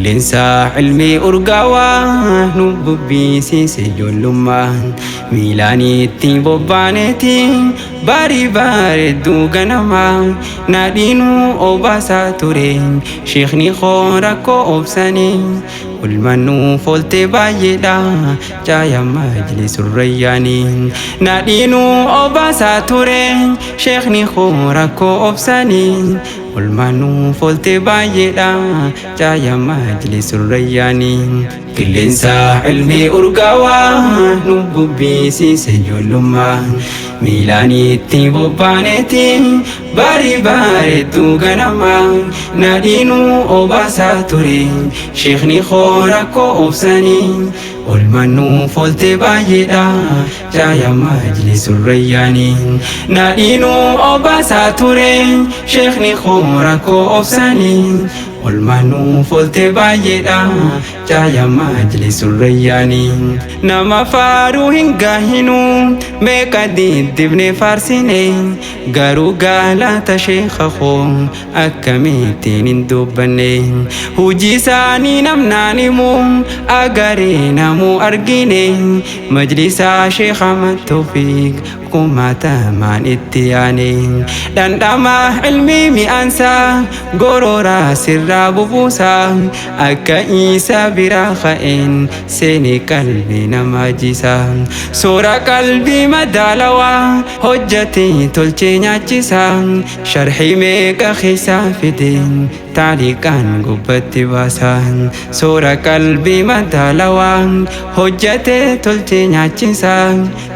Qilleensa ilmii urgaawaa nu bubbisiise ijoollummaan miilaaniitti bobbaaneeti barii bareedduu ganamaa naadhiinuu obaasaa ture sheekni koo rakkoo obsanii ulmanuu fooltee baay'eedha jaaya majlisul rayyaanii naadhiinuu obaasaa ture sheekni koo rakkoo obsanii ulmanuu fooltee baay'eedha jaaya majlisul rayyaanii qilleensa ilmii urgaawaa nu bubbisiise ijoollummaan miilaaniitti bobbaaneeti barii bareedduu ganamaa naadhiinuu obaasaa ture sheekni koo rakkoo obsanii ulmanuu fooltee baay'eedha jaaya majlisul rayyaanii naadhiinuu obaasaa ture sheekni koo rakkoo obsanii ulmanuu fooltee baay'eedha jaaya majlisul rayyaanii nama faaruu hin gaahinuu meeqa diddibne faarsine garuu galata sheekha koo akkamittiin hin dubbanne hujii isaanii namnaan himuu agaree namuu argine majlisaa sheekh Ahmad Tawfiq kumatamaan itti yaane dhandhama ilmii mi'aansaa gororaa sirraa bubuusaa akka isa biraa ka'een seene qalbii nama jisaa soora qalbii madaalawaa hojjatee tolchee nyaachisaa sharhii meeqa keessaa fideen taaliqaan gubbatti baasaa soora qalbii madaalawaa hojjatee tolchee nyaachisaa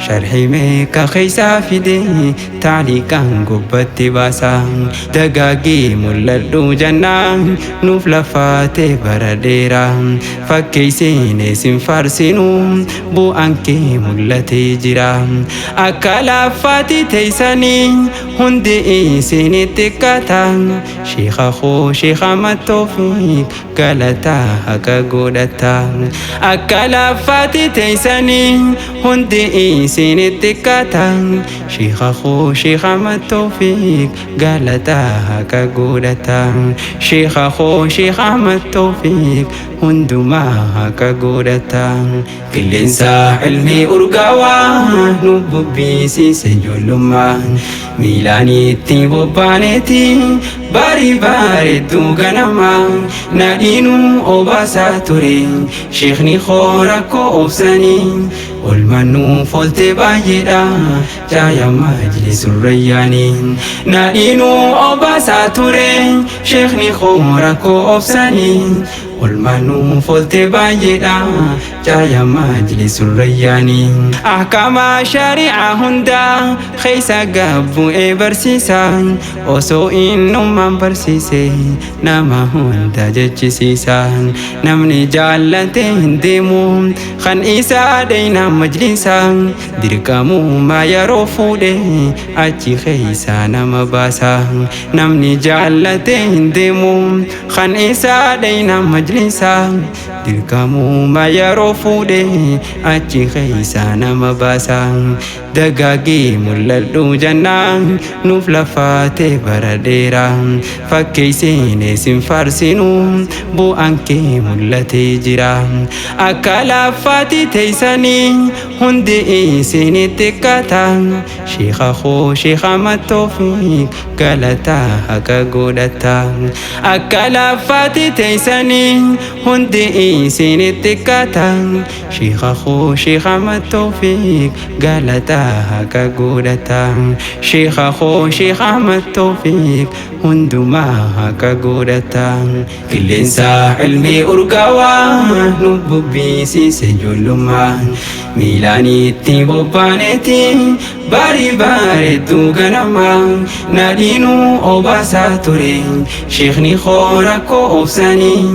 sharhii meeqa keessaa fidee taaliqaan gubbatti baasaa dagaagii mul'adhu jannaan nuuf lafaatee bara dheeraa fakkeessine sin faarsinuu bu'aan kee mul'atee jira akka lafaatti teessanii hundi isinitti xiqqaataa sheekha koo sheekh Ahmad Tawfiq galataa haqa godhataa akka lafaatti teessanii hundi isinitti xiqqaataa sheekha koo sheekh Ahmad Tawfiq galataa haqa godhataa sheekha koo sheekh Ahmad Tawfiq hundumaa haqa godhataa qilleensa ilmii urgaawaa nu bubbisiise ijoollummaan miilaaniitti bobbaaneeti barii bareedduu ganamaa naadhiinuu obaasaa ture sheekni koo rakkoo obsanii ulmanuu fooltee baay'eedha jaaya majlisul rayyaanii naadhiinuu obaasaa ture sheekni koo rakkoo obsanii ulmanuu fooltee baay'eedha jaaya majlisul rayyaanii ahkaama shari'aa hundaa keessa gabbu'ee barsiisaa osoo innummaan barsiise nama hunda jechisiisaa namni jaallatee hin deemu kan isaa dheeyna majlisaa dirqamummaa yeroo fuudhe achi keessaa nama baasaa namni jaallatee hin deemu kan isaa dheeyna majlisaa dirqamummaa yeroo fuudhe achi keessaa nama baasaa dagaagii mul'adhu jannaan nuuf lafaatee bara dheeraa fakkeessine sin faarsinuu bu'aan kee mul'atee jira akka lafaatti teessanii hundi isinitti xiqqaataa sheekha koo sheekh Ahmad Tawfiq galataa haqa godhataa akka lafaatti teessanii hundi isinitti xiqqaataa sheekha koo sheekh Ahmad Tawfiq galataa haqa godhataa sheekha koo sheekh Ahmad Tawfiq hundumaa haqa godhataa qilleensa ilmii urgaawaa nu bubbisiise ijoollummaan miilaaniitti bobbaaneeti barii bareedduu ganamaa naadhiinuu obaasaa ture sheekni koo rakkoo obsanii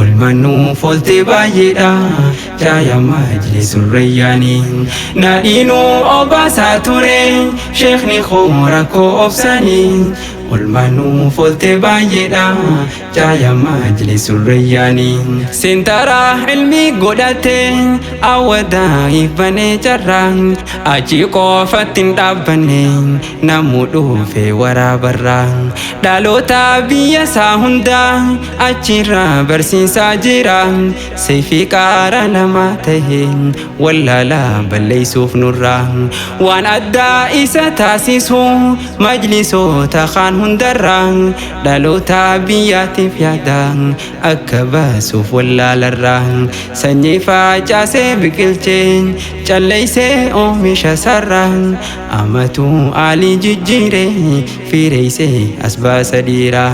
ulmanuu fooltee baay'eedha jaaya majlisul rayyaanii naadhiinuu obaasaa ture sheekni koo rakkoo obsanii olmanu folte baay'eedha jaaya majlisul rayyaanii sentara ilmi godhate awwada ibane jarra achi qofattin dhaabbanne namu dhufe waraabarra dhaloota biyya isaa hunda achirra barsiisaa jira sayfi qaara nama ta'e wallaala balleessuuf nurra waan addaa isa taasisu majlisoota kaan hundarra dhaloota biyyaatiif yaada akka baasuuf wallaalarra sanyii facaasee biqilchee calleessee oomisha sarra amatu alii jijjiire fireessee as baasa dhiira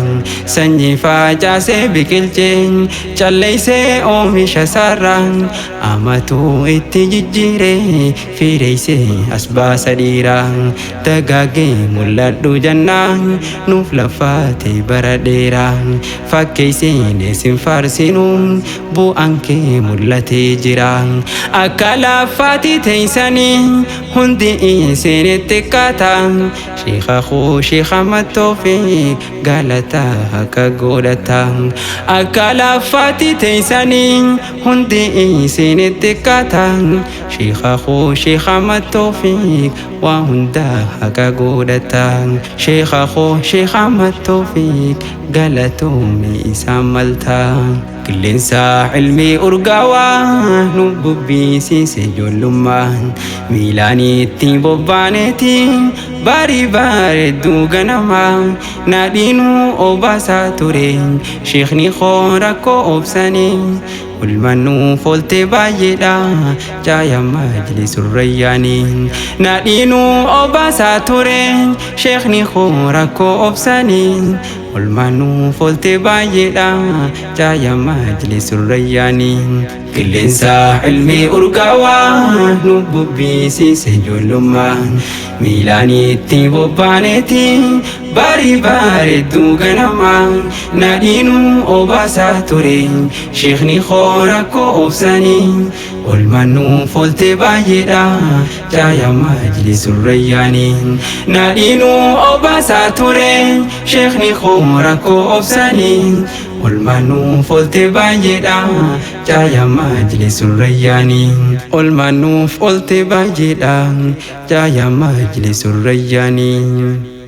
sanyii facaasee biqilchee calleessee oomisha sarra amatu itti jijjiire fireessee as baasa dhiira dagaagee mul'adhu jannaan nuuf lafaate bara dheeraa fakkeesseen isin faarsinu bu'aan kee mul'atee jira akka lafaati teessanii hundi isinitti qaata sheekha koo sheekha mattoofi galata akka godhata akka lafaati teessanii hundi isinitti qaata sheekha koo sheekha mattoofi waa hunda akka godhata sheekha koo sheekha mattoofi galatoomii isaan malta qilleensa ilmi urgaawaa nu bubbisiise ijoollummaan miilaanitti bobbaaneeti barii bareedduu ganamaa naadhiinuu obaasaa ture sheekni koo rakkoo obsanii ulmanu folte baay'eedha jaaya majlisul rayyaanii naadhiinuu obaasaa ture sheekni koo rakkoo obsanii ulmanu folte baay'eedha jaaya majlisul rayyaanii qilleensa ilmi urgaawaa nu bubbisiise ijoollummaan miilaanitti bobbaaneeti barii bareedduu ganamaa naadhiinuu obaasaa ture sheekni koo rakkoo obsanii ulmanu folte baay'eedha jaaya majlisul rayyaanii naadhiinuu obaasaa ture sheekni koo rakkoo obsanii ulmanu folte baay'eedha jaaya majlisul rayyaanii ulmanu folte baay'eedha jaaya majlisul rayyaanii